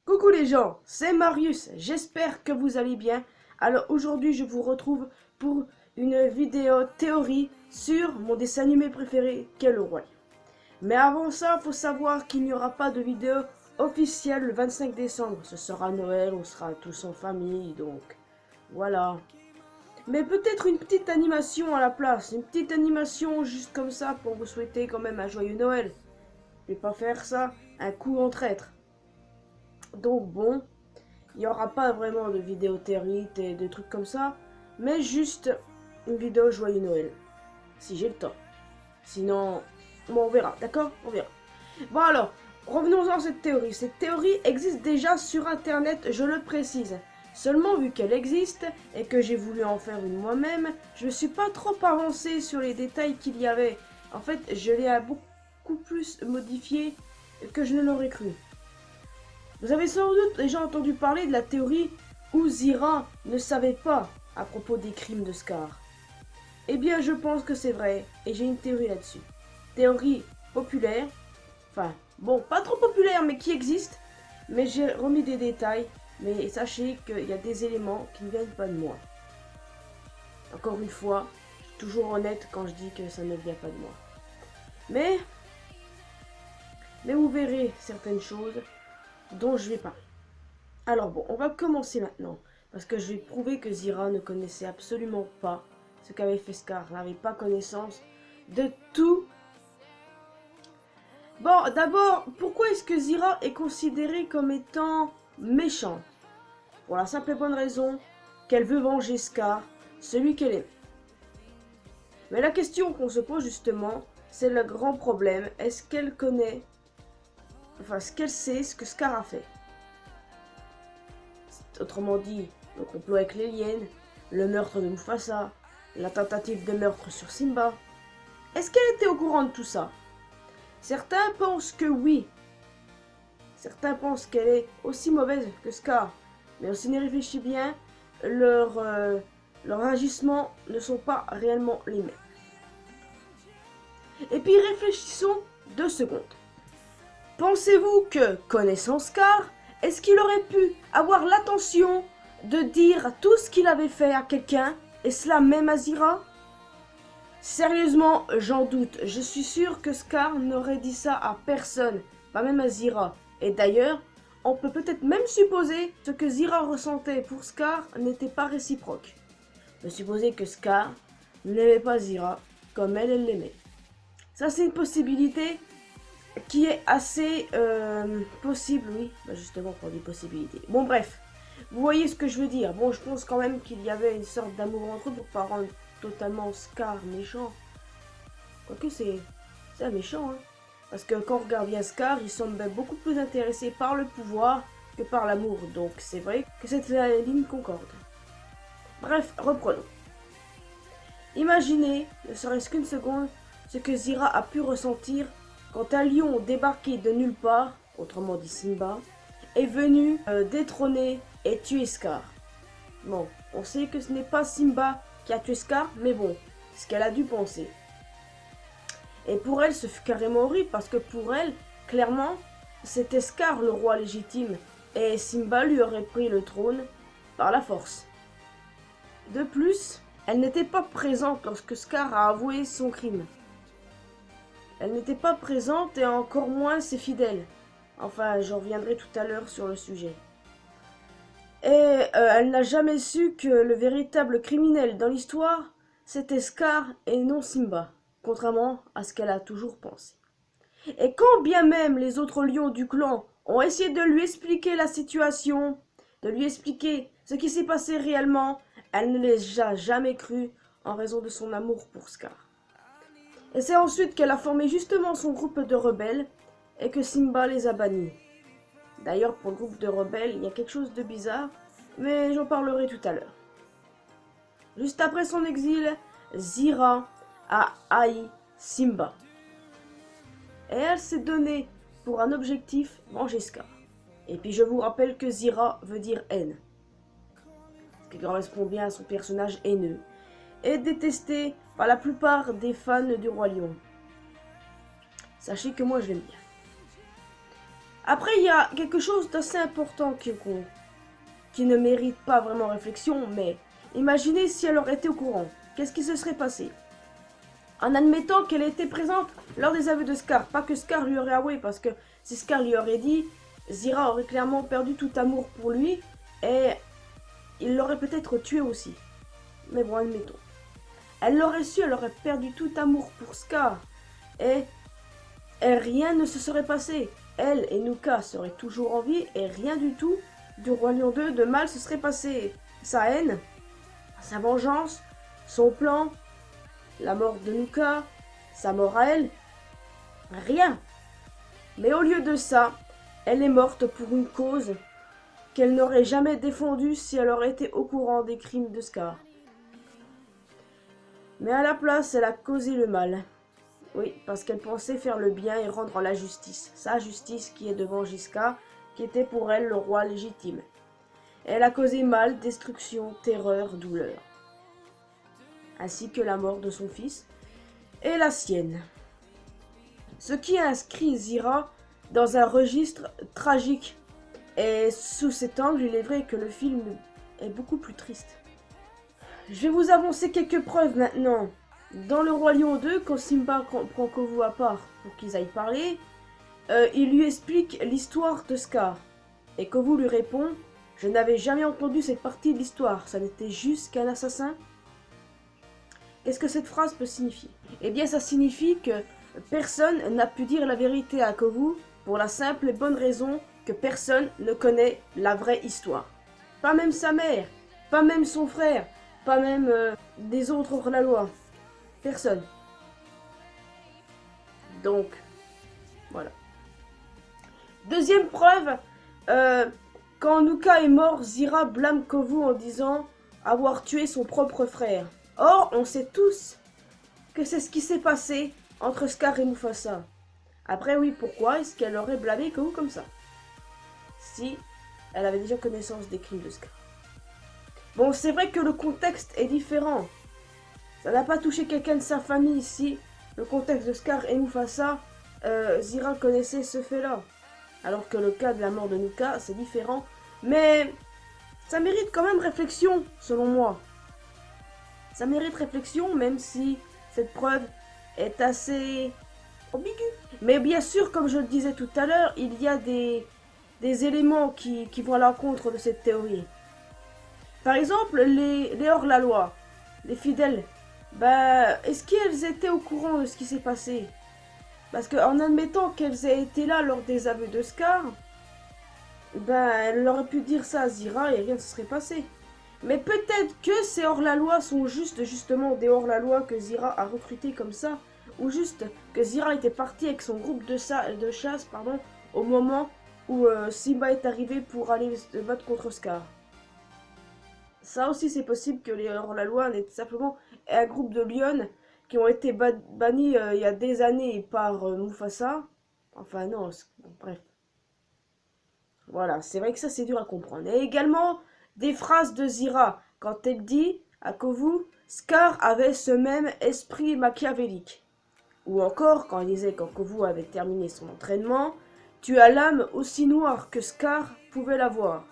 Coucou les gens, c'est Marius, j'espère que vous allez bien. Alors aujourd'hui je vous retrouve pour une vidéo théorie sur mon dessin animé préféré qu'est le Roi Lion. Mais avant ça, faut savoir qu'il n'y aura pas de vidéo officielle le 25 décembre. Ce sera Noël, on sera tous en famille, donc voilà. Mais peut-être une petite animation à la place, une petite animation juste comme ça pour vous souhaiter quand même un joyeux Noël. Je vais pas faire ça un coup en traître. Donc bon, il n'y aura pas vraiment de vidéo théorie et de trucs comme ça, mais juste une vidéo joyeux Noël, si j'ai le temps. Sinon, bon, on verra, d'accord? On verra. Bon alors, revenons à cette théorie. Cette théorie existe déjà sur internet, je le précise. Seulement, vu qu'elle existe et que j'ai voulu en faire une moi-même, je ne suis pas trop avancé sur les détails qu'il y avait. En fait, je l'ai beaucoup plus modifié que je ne l'aurais cru. Vous avez sans doute déjà entendu parler de la théorie où Zira ne savait pas à propos des crimes de Scar. Eh bien, je pense que c'est vrai, et j'ai une théorie là-dessus. Théorie populaire, enfin, bon, pas trop populaire, mais qui existe, mais j'ai remis des détails, mais sachez qu'il y a des éléments qui ne viennent pas de moi. Encore une fois, toujours honnête quand je dis que ça ne vient pas de moi. Mais vous verrez certaines choses dont je vais parler. Alors bon, on va commencer maintenant, parce que je vais prouver que Zira ne connaissait absolument pas ce qu'avait fait Scar, n'avait pas connaissance de tout. Bon, d'abord, pourquoi est-ce que Zira est considérée comme étant méchante? Pour la simple et bonne raison qu'elle veut venger Scar, celui qu'elle aime. Mais la question qu'on se pose justement, c'est le grand problème, est-ce qu'elle connaît, enfin, ce qu'elle sait, ce que Scar a fait? Autrement dit, le complot avec les hyènes, le meurtre de Mufasa, la tentative de meurtre sur Simba. Est-ce qu'elle était au courant de tout ça? Certains pensent que oui. Certains pensent qu'elle est aussi mauvaise que Scar. Mais si on y réfléchit bien, leurs agissements ne sont pas réellement les mêmes. Et puis réfléchissons 2 secondes. Pensez-vous que, connaissant Scar, est-ce qu'il aurait pu avoir l'attention de dire tout ce qu'il avait fait à quelqu'un, et cela même à Zira? Sérieusement, j'en doute. Je suis sûr que Scar n'aurait dit ça à personne, pas même à Zira. Et d'ailleurs, on peut peut-être même supposer que ce que Zira ressentait pour Scar n'était pas réciproque. On peut supposer que Scar n'aimait pas Zira comme elle l'aimait. Ça, c'est une possibilité qui est assez possible, oui. Bah justement, pour des possibilités. Bon, bref. Vous voyez ce que je veux dire. Bon, je pense quand même qu'il y avait une sorte d'amour entre eux pour pas rendre totalement Scar méchant. Quoique c'est un méchant, hein. Parce que quand on regarde bien Scar, il semble beaucoup plus intéressé par le pouvoir que par l'amour. Donc c'est vrai que cette ligne concorde. Bref, reprenons. Imaginez, ne serait-ce qu'une seconde, ce que Zira a pu ressentir quand un lion débarqué de nulle part, autrement dit Simba, est venu détrôner et tuer Scar. Bon, on sait que ce n'est pas Simba qui a tué Scar, mais bon, ce qu'elle a dû penser. Et pour elle, ce fut carrément horrible, parce que pour elle, clairement, c'était Scar le roi légitime, et Simba lui aurait pris le trône par la force. De plus, elle n'était pas présente lorsque Scar a avoué son crime. Elle n'était pas présente et encore moins ses fidèles. Enfin, j'en reviendrai tout à l'heure sur le sujet. Et elle n'a jamais su que le véritable criminel dans l'histoire, c'était Scar et non Simba, contrairement à ce qu'elle a toujours pensé. Et quand bien même les autres lions du clan ont essayé de lui expliquer la situation, de lui expliquer ce qui s'est passé réellement, elle ne les a jamais crus en raison de son amour pour Scar. Et c'est ensuite qu'elle a formé justement son groupe de rebelles et que Simba les a bannis. D'ailleurs, pour le groupe de rebelles, il y a quelque chose de bizarre, mais j'en parlerai tout à l'heure. Juste après son exil, Zira a haï Simba. Et elle s'est donnée pour un objectif venger Scar. Et puis je vous rappelle que Zira veut dire haine, ce qui correspond bien à son personnage haineux. est détesté par la plupart des fans du Roi Lion. Sachez que moi je l'aime bien. Après, il y a quelque chose d'assez important qui ne mérite pas vraiment réflexion, mais imaginez si elle aurait été au courant. Qu'est-ce qui se serait passé? En admettant qu'elle était présente lors des aveux de Scar, pas que Scar lui aurait avoué, parce que si Scar lui aurait dit, Zira aurait clairement perdu tout amour pour lui, et il l'aurait peut-être tué aussi. Mais bon, admettons. Elle l'aurait su, elle aurait perdu tout amour pour Scar, et rien ne se serait passé. Elle et Nuka seraient toujours en vie, et rien du tout du Roi Lion 2 de mal se serait passé. Sa haine, sa vengeance, son plan, la mort de Nuka, sa mort à elle, rien. Mais au lieu de ça, elle est morte pour une cause qu'elle n'aurait jamais défendue si elle aurait été au courant des crimes de Scar. Mais à la place, elle a causé le mal. Oui, parce qu'elle pensait faire le bien et rendre la justice. Sa justice qui est devant Giscard, qui était pour elle le roi légitime. Elle a causé mal, destruction, terreur, douleur. Ainsi que la mort de son fils et la sienne. Ce qui inscrit Zira dans un registre tragique. Et sous cet angle, il est vrai que le film est beaucoup plus triste. Je vais vous avancer quelques preuves maintenant. Dans le Roi Lion 2, quand Simba prend Kovu à part pour qu'ils aillent parler, il lui explique l'histoire de Scar. Et Kovu lui répond « Je n'avais jamais entendu cette partie de l'histoire, ça n'était juste qu'un assassin ?» Qu'est-ce que cette phrase peut signifier? Eh bien, ça signifie que personne n'a pu dire la vérité à Kovu pour la simple et bonne raison que personne ne connaît la vraie histoire. Pas même sa mère, pas même son frère, pas même des autres hors-la-loi. Personne. Donc, voilà. Deuxième preuve, quand Nuka est mort, Zira blâme Kovu en disant avoir tué son propre frère. Or, on sait tous que c'est ce qui s'est passé entre Scar et Mufasa. Après, oui, pourquoi est-ce qu'elle aurait blâmé Kovu comme ça? Si elle avait déjà connaissance des crimes de Scar. Bon, c'est vrai que le contexte est différent. Ça n'a pas touché quelqu'un de sa famille ici. Le contexte de Scar et Mufasa, Zira connaissait ce fait-là. Alors que le cas de la mort de Nuka, c'est différent. Mais ça mérite quand même réflexion, selon moi. Ça mérite réflexion, même si cette preuve est assez ambiguë. Mais bien sûr, comme je le disais tout à l'heure, il y a des éléments qui vont à l'encontre de cette théorie. Par exemple, les hors-la-loi, les fidèles. Est-ce qu'elles étaient au courant de ce qui s'est passé? Parce qu'en admettant qu'elles aient été là lors des aveux de Scar, elle aurait pu dire ça à Zira et rien ne se serait passé. Mais peut-être que ces hors-la-loi sont justement des hors-la-loi que Zira a recrutés comme ça, ou juste que Zira était parti avec son groupe de chasse au moment où Simba est arrivé pour aller se battre contre Scar. Ça aussi c'est possible que les hors-la-loi n'étaient simplement un groupe de lionnes qui ont été bannis il y a des années par Mufasa. Enfin non, bon, bref. Voilà, c'est vrai que ça c'est dur à comprendre. Et également des phrases de Zira quand elle dit à Kovu, Scar avait ce même esprit machiavélique. Ou encore quand elle disait quand Kovu avait terminé son entraînement, tu as l'âme aussi noire que Scar pouvait l'avoir.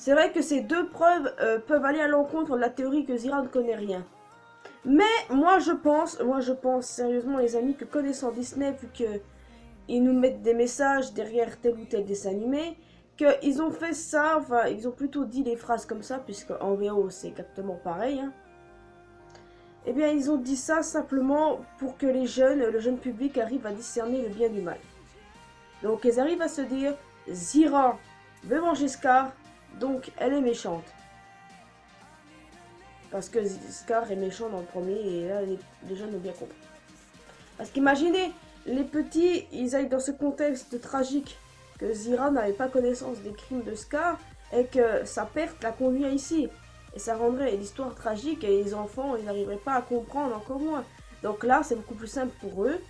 C'est vrai que ces deux preuves peuvent aller à l'encontre de la théorie que Zira ne connaît rien. Mais moi je pense sérieusement les amis que connaissant Disney, vu qu'ils nous mettent des messages derrière tel ou tel dessin animé, qu'ils ont fait ça, enfin ils ont plutôt dit les phrases comme ça, puisque en VO c'est exactement pareil. Hein. Eh bien ils ont dit ça simplement pour que le jeune public arrive à discerner le bien du mal. Donc ils arrivent à se dire, Zira veut manger Scar, donc elle est méchante. Parce que Scar est méchant dans le premier et là les jeunes ont bien compris. Parce qu'imaginez, les petits, ils aillent dans ce contexte tragique que Zira n'avait pas connaissance des crimes de Scar et que sa perte l'a conduit à ici. Et ça rendrait l'histoire tragique et les enfants, ils n'arriveraient pas à comprendre encore moins. Donc là, c'est beaucoup plus simple pour eux.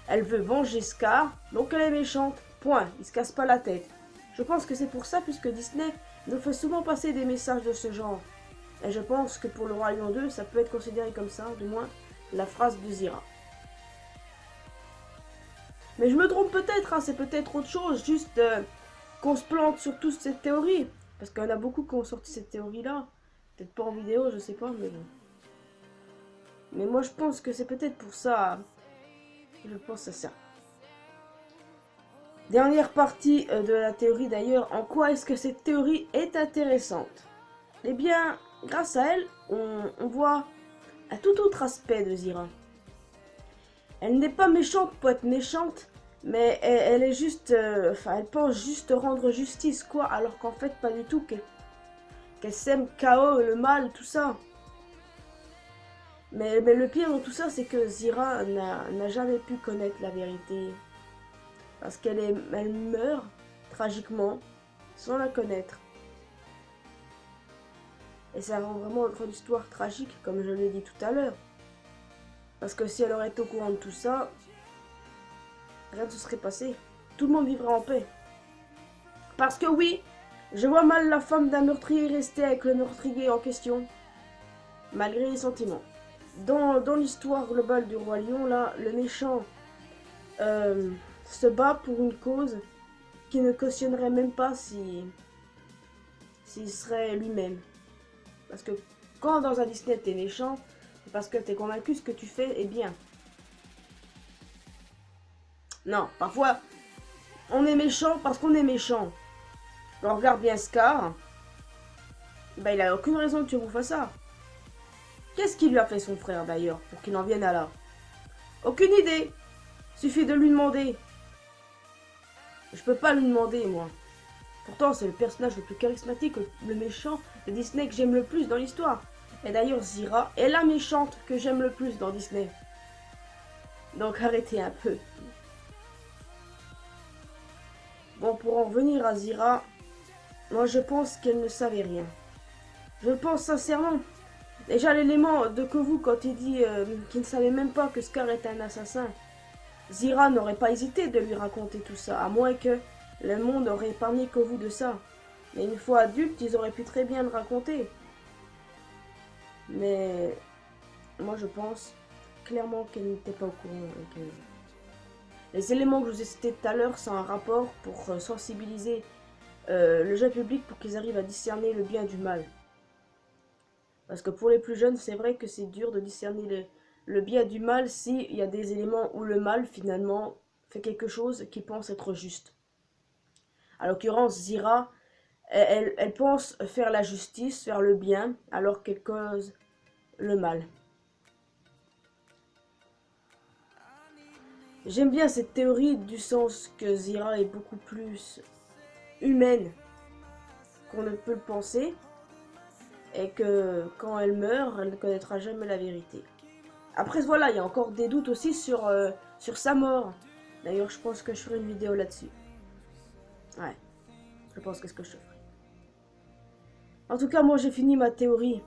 Elle veut venger Scar, donc elle est méchante. Point, ils se cassent pas la tête. Je pense que c'est pour ça, puisque Disney nous fait souvent passer des messages de ce genre. Et je pense que pour le Roi Lion 2, ça peut être considéré comme ça, du moins la phrase de Zira. Mais je me trompe peut-être, hein, c'est peut-être autre chose, juste qu'on se plante sur toute cette théorie. Parce qu'il y en a beaucoup qui ont sorti cette théorie-là. Peut-être pas en vidéo, je sais pas, mais... Mais moi je pense que c'est peut-être pour ça. Je pense à ça. Dernière partie de la théorie d'ailleurs. En quoi est-ce que cette théorie est intéressante? Eh bien, grâce à elle, on voit un tout autre aspect de Zira. Elle n'est pas méchante pour être méchante, mais elle est juste... elle pense juste rendre justice, quoi, alors qu'en fait, pas du tout, qu'elle sème chaos, le mal, tout ça. Mais le pire dans tout ça, c'est que Zira n'a jamais pu connaître la vérité. Parce elle meurt, tragiquement, sans la connaître. Et ça rend vraiment notre histoire tragique, comme je l'ai dit tout à l'heure. Parce que si elle aurait été au courant de tout ça, rien ne se serait passé. Tout le monde vivrait en paix. Parce que oui, je vois mal la femme d'un meurtrier rester avec le meurtrier en question. Malgré les sentiments. Dans l'histoire globale du Roi Lion, là, le méchant se bat pour une cause qui ne cautionnerait même pas s'il serait lui-même. Parce que quand dans un Disney t'es méchant, c'est parce que t'es convaincu que ce que tu fais est bien. Non, parfois, on est méchant parce qu'on est méchant. On regarde bien Scar, bah il a aucune raison que tu bouffes à ça. Qu'est-ce qu'il lui a fait son frère d'ailleurs pour qu'il en vienne à là? Aucune idée. Suffit de lui demander. Je peux pas lui demander moi. Pourtant c'est le personnage le plus charismatique, le méchant de Disney que j'aime le plus dans l'histoire. Et d'ailleurs Zira est la méchante que j'aime le plus dans Disney. Donc arrêtez un peu. Bon, pour en revenir à Zira, moi je pense qu'elle ne savait rien. Je pense sincèrement. Déjà l'élément de Kovu quand il dit qu'il ne savait même pas que Scar était un assassin. Zira n'aurait pas hésité de lui raconter tout ça, à moins que le monde aurait épargné Kovu de ça. Mais une fois adultes, ils auraient pu très bien le raconter. Mais moi je pense clairement qu'elle n'était pas au courant. Les éléments que je vous ai cités tout à l'heure sont un rapport pour sensibiliser le jeune public pour qu'ils arrivent à discerner le bien du mal. Parce que pour les plus jeunes, c'est vrai que c'est dur de discerner le bien du mal s'il y a des éléments où le mal finalement fait quelque chose qui pense être juste. À l'occurrence, Zira, elle pense faire la justice, faire le bien, alors qu'elle cause le mal. J'aime bien cette théorie du sens que Zira est beaucoup plus humaine qu'on ne peut le penser. Et que quand elle meurt, elle ne connaîtra jamais la vérité. Après voilà, il y a encore des doutes aussi sur sa mort. D'ailleurs, je pense que je ferai une vidéo là-dessus. Ouais, je pense que c'est ce que je ferai. En tout cas, moi j'ai fini ma théorie.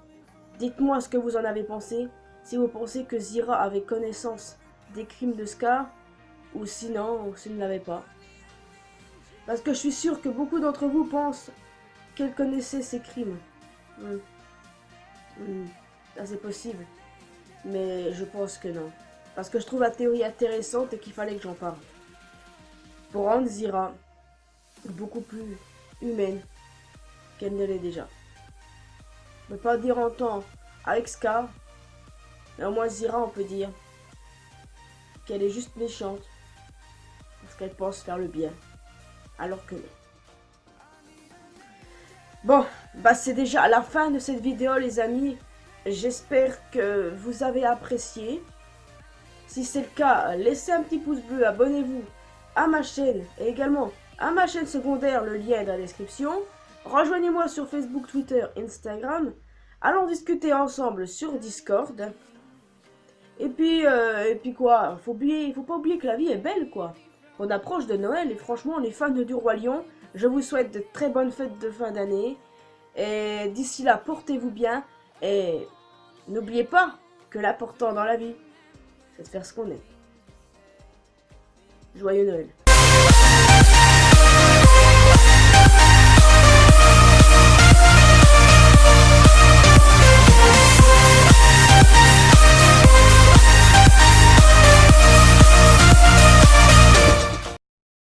Dites-moi ce que vous en avez pensé. Si vous pensez que Zira avait connaissance des crimes de Scar, ou sinon, ou s'il ne l'avait pas. Parce que je suis sûr que beaucoup d'entre vous pensent qu'elle connaissait ses crimes. Ça c'est possible. Mais je pense que non. Parce que je trouve la théorie intéressante et qu'il fallait que j'en parle. Pour rendre Zira beaucoup plus humaine qu'elle ne l'est déjà. On ne peut pas dire en temps avec Scar. Mais au moins Zira on peut dire qu'elle est juste méchante. Parce qu'elle pense faire le bien. Alors que non. Bon, bah c'est déjà la fin de cette vidéo les amis. J'espère que vous avez apprécié. Si c'est le cas, laissez un petit pouce bleu, abonnez-vous à ma chaîne et également à ma chaîne secondaire, le lien est dans la description. Rejoignez-moi sur Facebook, Twitter, Instagram. Allons discuter ensemble sur Discord. Et puis quoi, faut pas oublier que la vie est belle quoi. On approche de Noël et franchement les fans du Roi Lion, je vous souhaite de très bonnes fêtes de fin d'année. Et d'ici là, portez-vous bien et n'oubliez pas que l'important dans la vie, c'est de faire ce qu'on aime. Joyeux Noël.